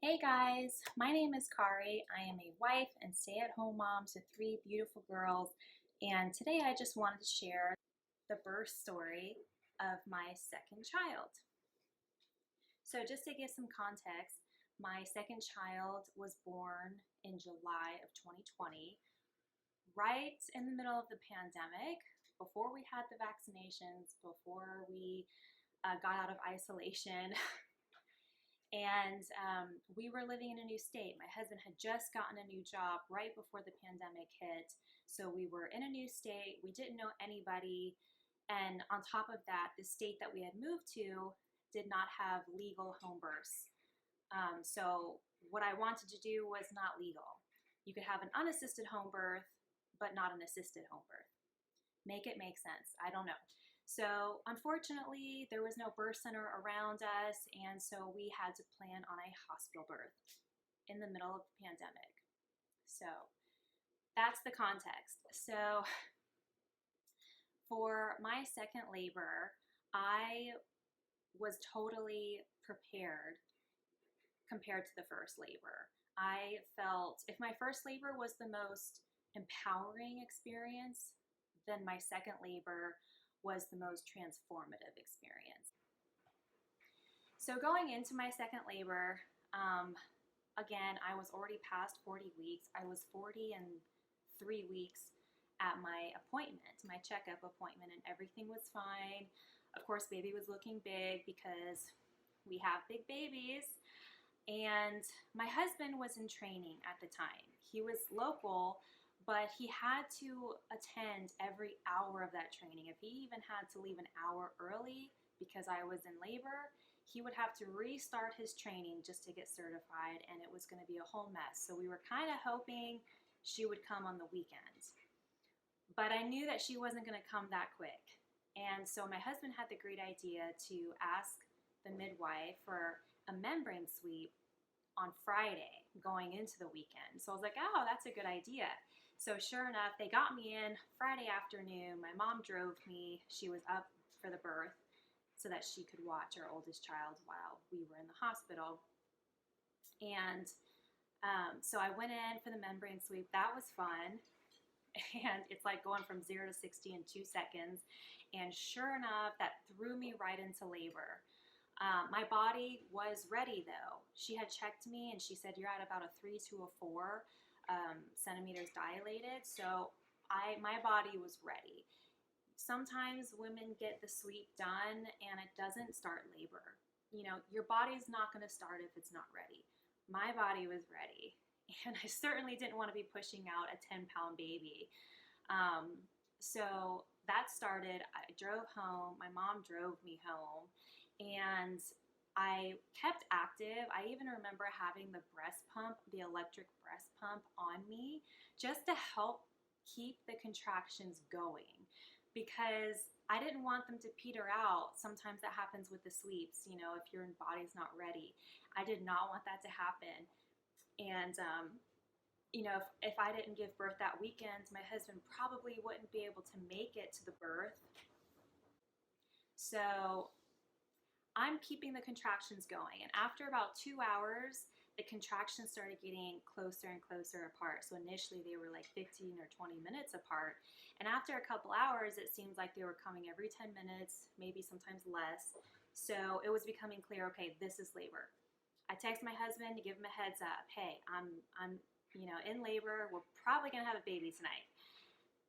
Hey guys, my name is Kari. I am a wife and stay-at-home mom to three beautiful girls, and today I just wanted to share the birth story of my second child. So just to give some context, my second child was born in July of 2020, right in the middle of the pandemic, before we had the vaccinations, before we got out of isolation. And we were living in a new state. My husband had just gotten a new job right before the pandemic hit. So we were in a new state. We didn't know anybody. And on top of that, the state that we had moved to did not have legal home births. So what I wanted to do was not legal. You could have an unassisted home birth, but not an assisted home birth. Make it make sense. I don't know. So unfortunately, there was no birth center around us, and so we had to plan on a hospital birth in the middle of the pandemic. So that's the context. So for my second labor, I was totally prepared compared to the first labor. I felt if my first labor was the most empowering experience, then my second labor was the most transformative experience. So going into my second labor, again, I was already past 40 weeks. I was 40 and 3 weeks at my appointment, my checkup appointment, and everything was fine. Of course, baby was looking big because we have big babies. And my husband was in training at the time. He was local, but he had to attend every hour of that training. If he even had to leave an hour early because I was in labor, he would have to restart his training just to get certified, and it was going to be a whole mess. So we were kind of hoping she would come on the weekend. But I knew that she wasn't going to come that quick. And so my husband had the great idea to ask the midwife for a membrane sweep on Friday going into the weekend. So I was like, oh, that's a good idea. So sure enough, they got me in Friday afternoon. My mom drove me. She was up for the birth so that she could watch our oldest child while we were in the hospital. And so I went in for the membrane sweep. That was fun. And it's like going from 0 to 60 in 2 seconds. And sure enough, that threw me right into labor. My body was ready though. She had checked me and she said, you're at about a 3 to a 4 centimeters dilated. So my body was ready. Sometimes women get the sweep done and it doesn't start labor. You know, your body's not going to start if it's not ready. My body was ready. And I certainly didn't want to be pushing out a 10-pound baby. So that started. I drove home. My mom drove me home. And I kept active. I even remember having the breast pump, the electric breast pump on me just to help keep the contractions going because I didn't want them to peter out. Sometimes that happens with the sweeps, you know, if your body's not ready. I did not want that to happen. And, you know, if I didn't give birth that weekend, my husband probably wouldn't be able to make it to the birth. So I'm keeping the contractions going. And after about 2 hours, the contractions started getting closer and closer apart. So initially they were like 15 or 20 minutes apart. And after a couple hours, it seemed like they were coming every 10 minutes, maybe sometimes less. So it was becoming clear, okay, this is labor. I text my husband to give him a heads up. Hey, I'm in labor. We're probably gonna have a baby tonight.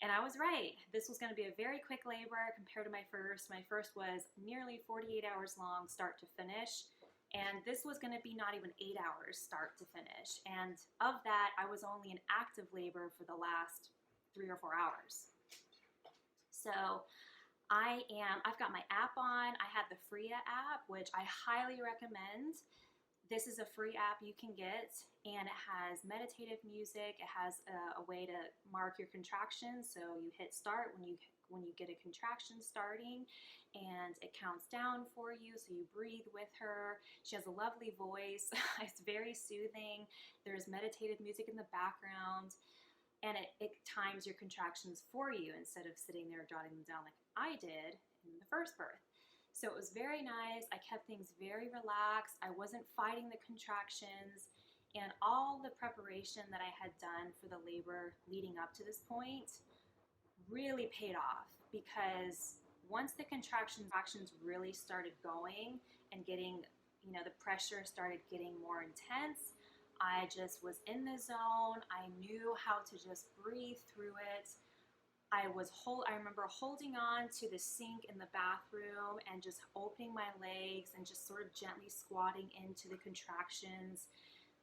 And I was right. This was going to be a very quick labor compared to my first. My first was nearly 48 hours long, start to finish. And this was going to be not even 8 hours, start to finish. And of that, I was only in active labor for the last 3 or 4 hours. So I've got my app on. I had the Freya app, which I highly recommend. This is a free app you can get, and it has meditative music. It has a way to mark your contractions. So you hit start when you get a contraction starting, and it counts down for you. So you breathe with her. She has a lovely voice. It's very soothing. There's meditative music in the background, and it times your contractions for you instead of sitting there jotting them down like I did in the first birth. So it was very nice. I kept things very relaxed. I wasn't fighting the contractions. And all the preparation that I had done for the labor leading up to this point really paid off, because once the contractions really started going and getting, the pressure started getting more intense, I just was in the zone. I knew how to just breathe through it. I remember holding on to the sink in the bathroom and just opening my legs and just sort of gently squatting into the contractions,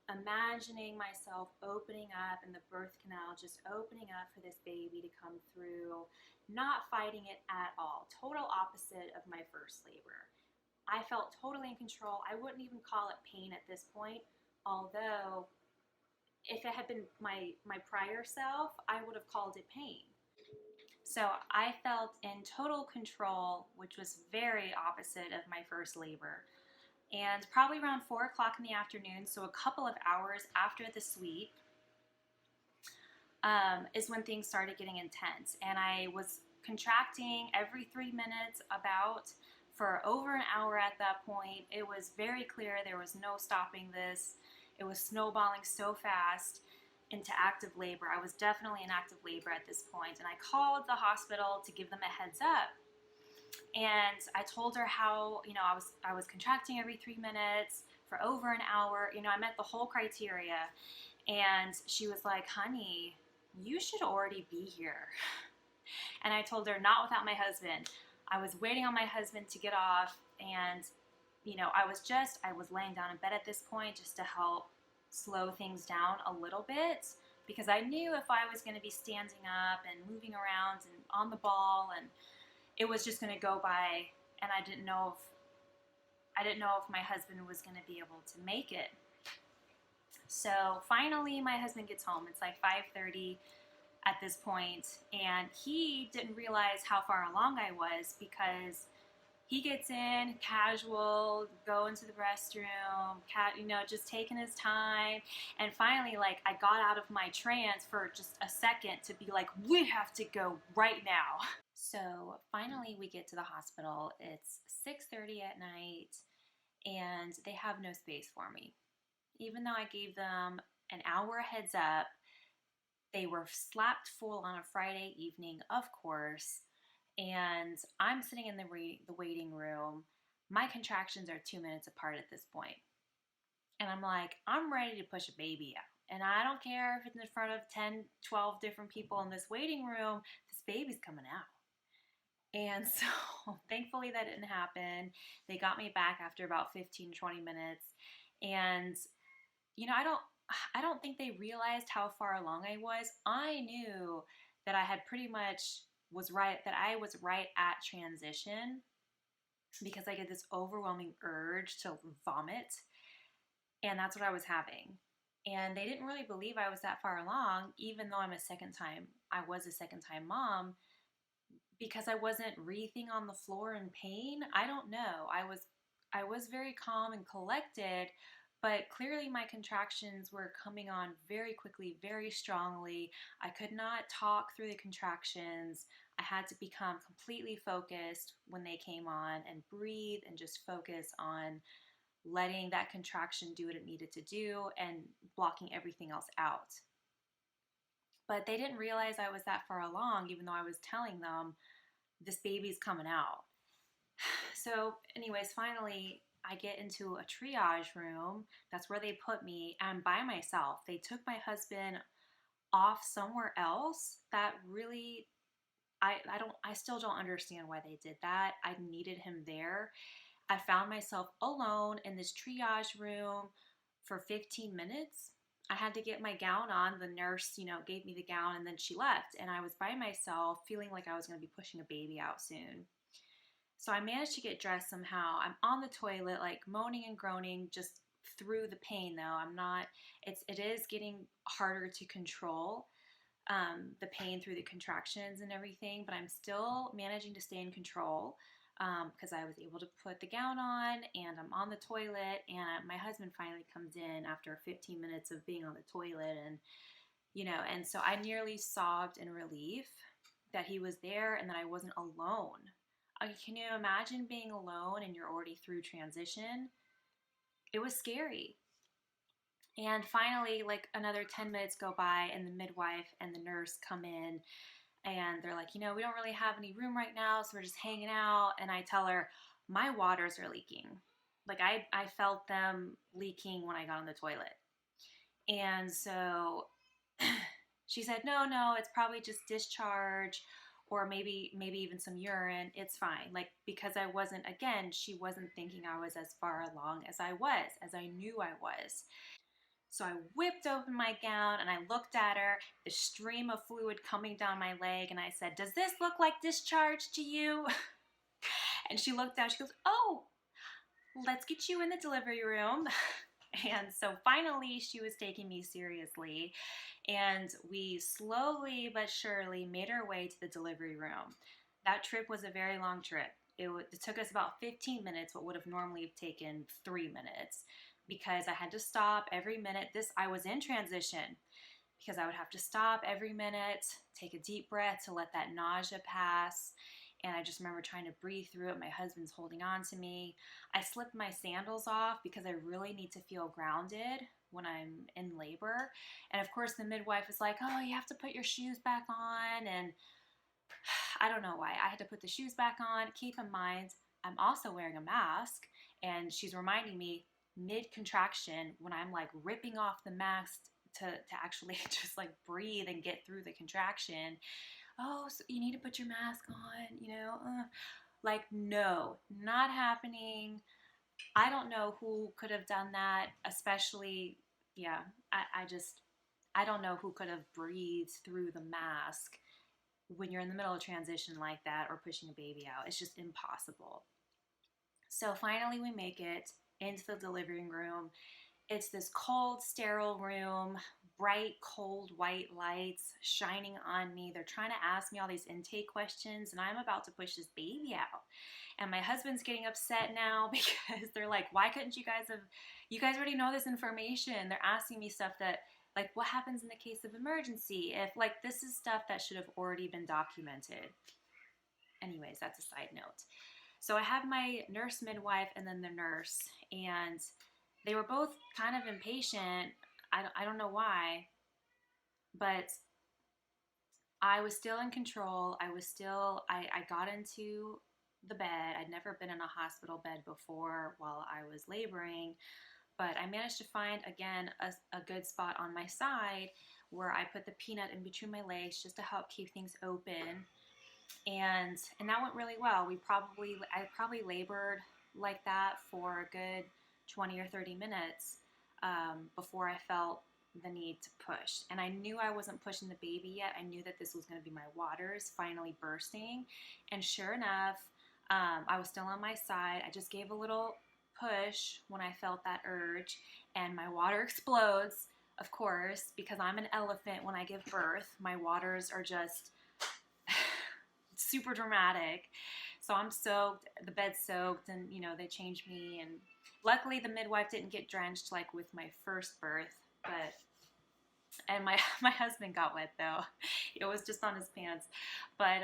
imagining myself opening up in the birth canal, just opening up for this baby to come through, not fighting it at all. Total opposite of my first labor. I felt totally in control. I wouldn't even call it pain at this point, although if it had been my prior self, I would have called it pain. So I felt in total control, which was very opposite of my first labor. And probably around 4 o'clock in the afternoon, so a couple of hours after the sweep, is when things started getting intense. And I was contracting every 3 minutes about for over an hour at that point. It was very clear there was no stopping this. It was snowballing so fast into active labor. I was definitely in active labor at this point, and I called the hospital to give them a heads up. And I told her how, I was contracting every 3 minutes for over an hour. I met the whole criteria. And she was like, honey, you should already be here. And I told her, not without my husband. I was waiting on my husband to get off. And, I was laying down in bed at this point just to help slow things down a little bit, because I knew if I was going to be standing up and moving around and on the ball, and it was just going to go by, and I didn't know if my husband was going to be able to make it. So finally my husband gets home. It's like 5:30 at this point, and he didn't realize how far along I was, because he gets in casual, go into the restroom, just taking his time. And finally, I got out of my trance for just a second to be like, we have to go right now. So finally we get to the hospital. It's 6:30 at night, and they have no space for me. Even though I gave them an hour heads up, they were slapped full on a Friday evening, of course. And I'm sitting in the waiting room. My contractions are 2 minutes apart at this point. And I'm like, I'm ready to push a baby out. And I don't care if it's in front of 10, 12 different people in this waiting room, this baby's coming out. And so thankfully that didn't happen. They got me back after about 15, 20 minutes. And, I don't think they realized how far along I was. I knew that I had pretty much I was right at transition, because I get this overwhelming urge to vomit, and that's what I was having. And they didn't really believe I was that far along, even though I was a second time mom, because I wasn't wreathing on the floor in pain. I don't know. I was very calm and collected, but clearly my contractions were coming on very quickly, very strongly. I could not talk through the contractions. I had to become completely focused when they came on, and breathe and just focus on letting that contraction do what it needed to do and blocking everything else out. But they didn't realize I was that far along, even though I was telling them this baby's coming out. So anyways, finally I get into a triage room. That's where they put me. I'm by myself. They took my husband off somewhere else. That really, I still don't understand why they did that. I needed him there. I found myself alone in this triage room for 15 minutes. I had to get my gown on. The nurse, gave me the gown, and then she left. And I was by myself, feeling like I was going to be pushing a baby out soon. So I managed to get dressed somehow. I'm on the toilet, moaning and groaning, just through the pain though. It is getting harder to control the pain through the contractions and everything, but I'm still managing to stay in control, because I was able to put the gown on, and I'm on the toilet, and my husband finally comes in after 15 minutes of being on the toilet, and so I nearly sobbed in relief that he was there and that I wasn't alone. Can you imagine being alone and you're already through transition? It was scary. And finally, like another 10 minutes go by, and the midwife and the nurse come in, and they're like, we don't really have any room right now, so we're just hanging out. And I tell her, my waters are leaking. Like I felt them leaking when I got on the toilet. And so she said, no, it's probably just discharge, or maybe even some urine. It's fine. Like, because I wasn't, again, she wasn't thinking I was as far along as I was, as I knew I was. So I whipped open my gown and I looked at her, the stream of fluid coming down my leg, and I said, does this look like discharge to you? And she looked down, she goes, oh, let's get you in the delivery room. And so finally she was taking me seriously, and we slowly but surely made our way to the delivery room. That trip was a very long trip. It took us about 15 minutes, what would have normally taken 3 minutes, because I had to stop every minute. I was in transition, because I would have to stop every minute, take a deep breath to let that nausea pass. And I just remember trying to breathe through it. My husband's holding on to me. I slipped my sandals off because I really need to feel grounded when I'm in labor. And of course, the midwife was like, oh, you have to put your shoes back on. And I don't know why. I had to put the shoes back on. Keep in mind, I'm also wearing a mask. And she's reminding me mid-contraction, when I'm like ripping off the mask to actually just like breathe and get through the contraction. Oh, so you need to put your mask on, like, no, not happening. I don't know who could have done that, especially, yeah, I don't know who could have breathed through the mask when you're in the middle of transition like that, or pushing a baby out. It's just impossible. So finally we make it into the delivery room. It's this cold, sterile room, bright, cold, white lights shining on me. They're trying to ask me all these intake questions, and I'm about to push this baby out. And my husband's getting upset now because they're like, why couldn't you guys already know this information. They're asking me stuff that, like, what happens in the case of emergency? If, like, this is stuff that should have already been documented. Anyways, that's a side note. So I have my nurse midwife and then the nurse, and they were both kind of impatient. I don't know why, but I was still in control. I got into the bed. I'd never been in a hospital bed before while I was laboring, but I managed to find, again, a good spot on my side where I put the peanut in between my legs just to help keep things open. And that went really well. I probably labored like that for a good 20 or 30 minutes before I felt the need to push. And I knew I wasn't pushing the baby yet. I knew that this was going to be my waters finally bursting. And sure enough, I was still on my side. I just gave a little push when I felt that urge, and my water explodes, of course, because I'm an elephant when I give birth. My waters are just super dramatic. So I'm soaked, the bed's soaked, and they changed me, and luckily the midwife didn't get drenched like with my first birth, and my husband got wet though. It was just on his pants. But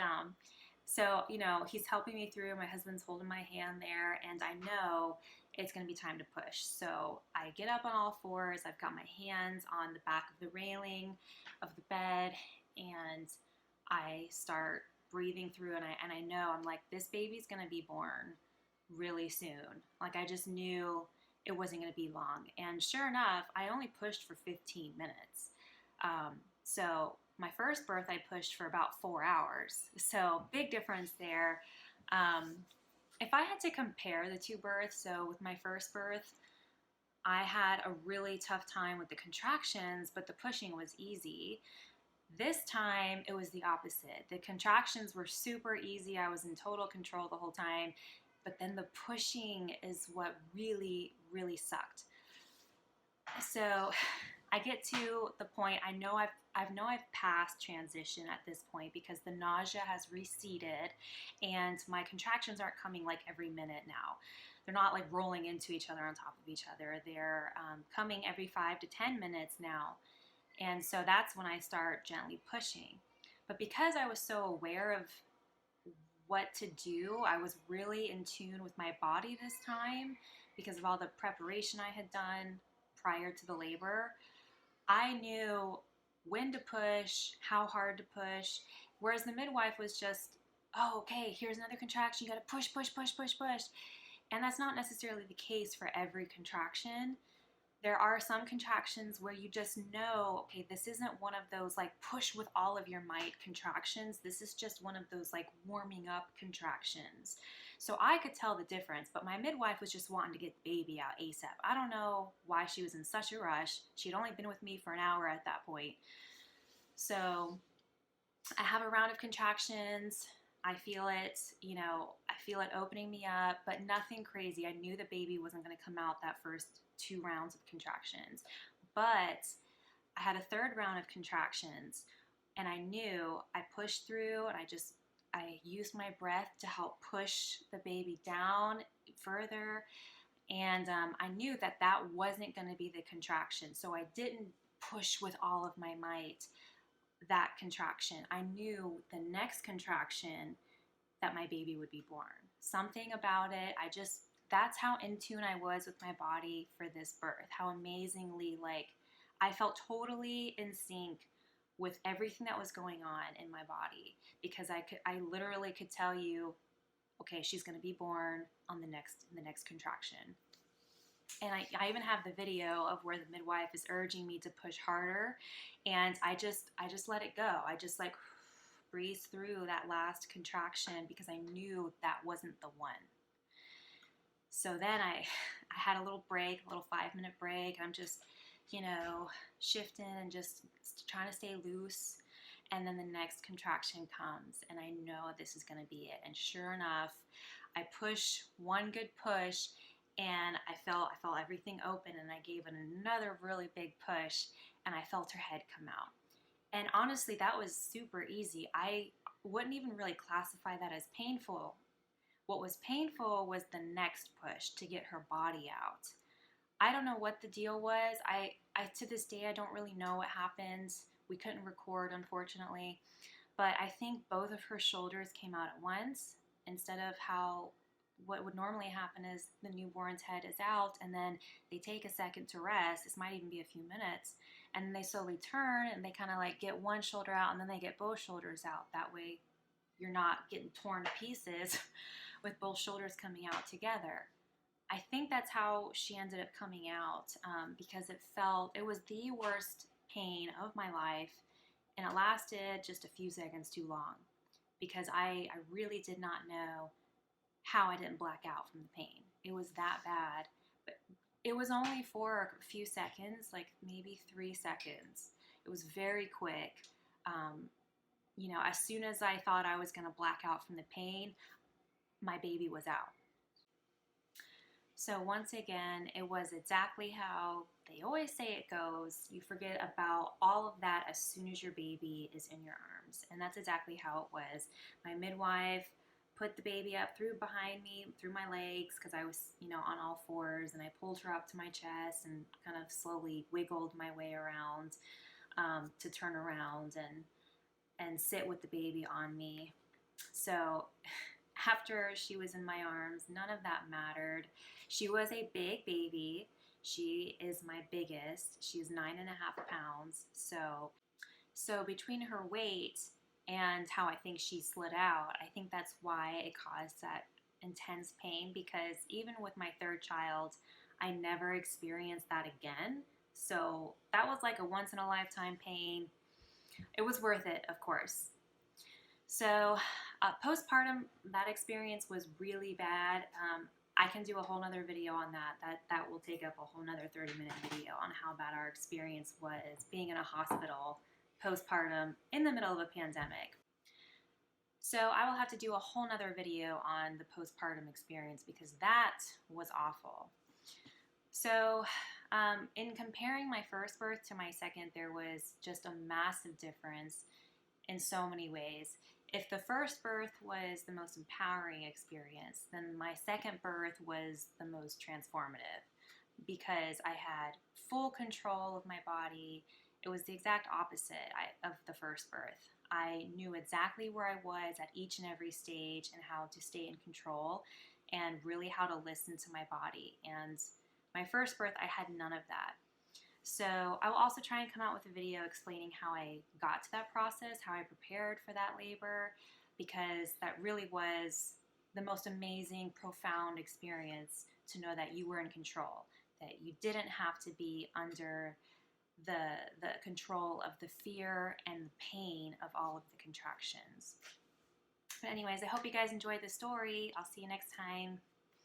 so he's helping me through. My husband's holding my hand there, and I know it's going to be time to push. So I get up on all fours. I've got my hands on the back of the railing of the bed, and I start breathing through, and I know, I'm like, this baby's going to be born really soon. Like, I just knew it wasn't going to be long. And sure enough, I only pushed for 15 minutes. So my first birth, I pushed for about 4 hours. So big difference there. If I had to compare the two births, so with my first birth, I had a really tough time with the contractions, but the pushing was easy. This time, it was the opposite. The contractions were super easy. I was in total control the whole time. But then the pushing is what really, really sucked. So I get to the point, I know I've passed transition at this point, because the nausea has receded and my contractions aren't coming like every minute now. They're not like rolling into each other on top of each other. They're coming every 5 to 10 minutes now. And so that's when I start gently pushing. But because I was so aware of what to do. I was really in tune with my body this time because of all the preparation I had done prior to the labor. I knew when to push, how hard to push, whereas the midwife was just, oh, okay, here's another contraction. You got to push, push, push, push, push. And that's not necessarily the case for every contraction. There are some contractions where you just know, okay, this isn't one of those like push with all of your might contractions. This is just one of those like warming up contractions. So I could tell the difference, but my midwife was just wanting to get the baby out ASAP. I don't know why she was in such a rush. She'd only been with me for an hour at that point. So I have a round of contractions. I feel it, I feel it opening me up, but nothing crazy. I knew the baby wasn't going to come out that first 2 rounds of contractions, but I had a third round of contractions, and I knew I pushed through, and I used my breath to help push the baby down further, and I knew that wasn't going to be the contraction, so I didn't push with all of my might that contraction. I knew the next contraction that my baby would be born. Something about it, that's how in tune I was with my body for this birth. How amazingly, I felt totally in sync with everything that was going on in my body, because I literally could tell you, okay, she's going to be born on the next contraction. And I even have the video of where the midwife is urging me to push harder, and I just let it go. I just breathe through that last contraction because I knew that wasn't the one. So then I had a little break, a little 5-minute break. I'm just, shifting and just trying to stay loose. And then the next contraction comes, and I know this is going to be it. And sure enough, I push one good push, and I felt everything open, and I gave it another really big push, and I felt her head come out. And honestly, that was super easy. I wouldn't even really classify that as painful. What was painful was the next push to get her body out. I don't know what the deal was. I to this day, I don't really know what happened. We couldn't record, unfortunately. But I think both of her shoulders came out at once, instead of what would normally happen is the newborn's head is out, and then they take a second to rest. This might even be a few minutes. And then they slowly turn, and they kind of get one shoulder out, and then they get both shoulders out. That way you're not getting torn to pieces with both shoulders coming out together. I think that's how she ended up coming out, because it was the worst pain of my life, and it lasted just a few seconds too long, because I really did not know how I didn't black out from the pain. It was that bad, but it was only for a few seconds, maybe 3 seconds. It was very quick. As soon as I thought I was going to black out from the pain, my baby was out. So once again, it was exactly how they always say it goes. You forget about all of that as soon as your baby is in your arms. And that's exactly how it was. My midwife put the baby up behind me, through my legs, because I was, on all fours, and I pulled her up to my chest and kind of slowly wiggled my way around to turn around and sit with the baby on me. So after she was in my arms, none of that mattered. She was a big baby. She is my biggest. She's 9.5 pounds. So between her weight and how I think she slid out, I think that's why it caused that intense pain, because even with my third child, I never experienced that again. So that was like a once in a lifetime pain. It was worth it, of course. So postpartum, that experience was really bad. I can do a whole nother video on that. That will take up a whole nother 30-minute video on how bad our experience was being in a hospital postpartum in the middle of a pandemic. So I will have to do a whole nother video on the postpartum experience, because that was awful. So in comparing my first birth to my second, there was just a massive difference in so many ways. If the first birth was the most empowering experience, then my second birth was the most transformative, because I had full control of my body, it was the exact opposite of the first birth. I knew exactly where I was at each and every stage and how to stay in control and really how to listen to my body. And my first birth, I had none of that. So I will also try and come out with a video explaining how I got to that process, how I prepared for that labor, because that really was the most amazing, profound experience to know that you were in control, that you didn't have to be under the control of the fear and the pain of all of the contractions. But anyways, I hope you guys enjoyed the story. I'll see you next time.